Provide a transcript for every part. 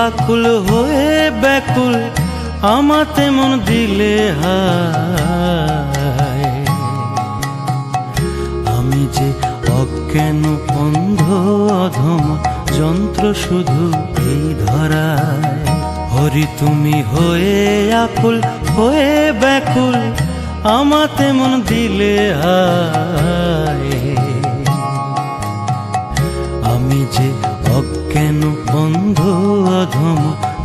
আকুল হয়ে ব্যাকুল আমাতে মন দিলে হায়। আমি যে অজ্ঞান অন্ধ অধম যন্ত্র শুধু এই ধরায়। হরি তুমি হয়ে আকুল হয়ে ব্যাকুল আমাতে মন দিলে হায়। আমি যে অজ্ঞান অন্ধ অধম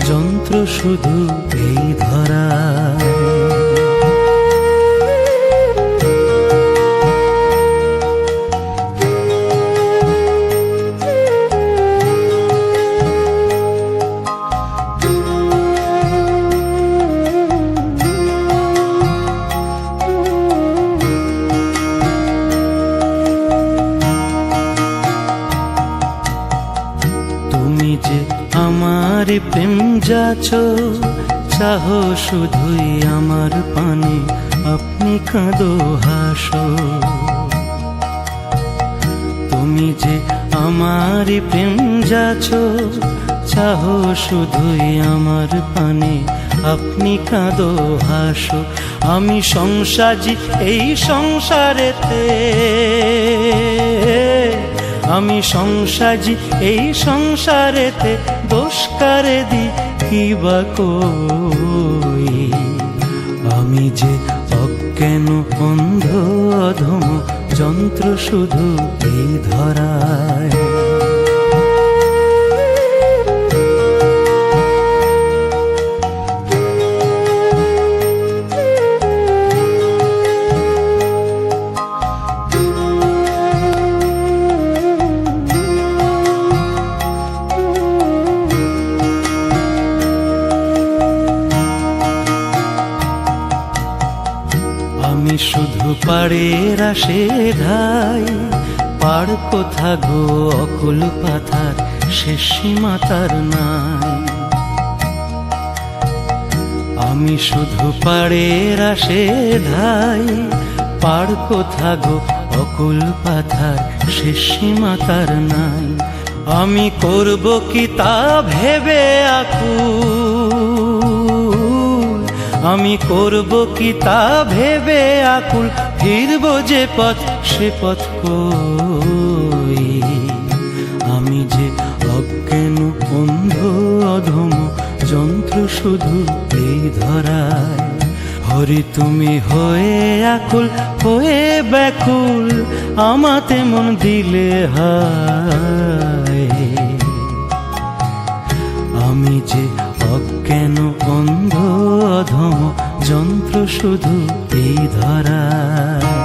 যন্ত্র শুধু এই ধরায়। তুমি যে আমার প্রেম যাচো চাহো শুধুই আমার পানে আপনি কাঁদো হাসো। তুমি যে আমার প্রেম যাচো চাহো শুধুই আমার পানে আপনি কাঁদো হাসো। আমি সংসারী এই সংসারেতে, আমি সংসারী এই সংসারেতে দোষ কারে দি কিবা কই। আমি যে অজ্ঞান অন্ধ অধম যন্ত্র শুধু এই ধরায়। আমি শুধু পাড়ের আসে ধাই, পাড় কোথা গো অকুল পাথার শেষ সীমা তার নাই। আমি শুধু পাড়ের আসে ধাই, পাড় কোথা গো অকুল পাথার শেষ সীমা তার নাই। আমি করব কি তা ভেবে আকুল, আমি করব কি তা ভেবে আকুল, ফিরব যে পথ সে পথ কই। আমি যে অজ্ঞান অন্ধ অধম যন্ত্র শুধু এই ধরায়। হরি তুমি হয়ে আকুল হয়ে ব্যাকুল আমাতে মন দিলে হায়। আমি যে অজ্ঞান অন্ধ অধম যন্ত্র শুধু এই ধরায়।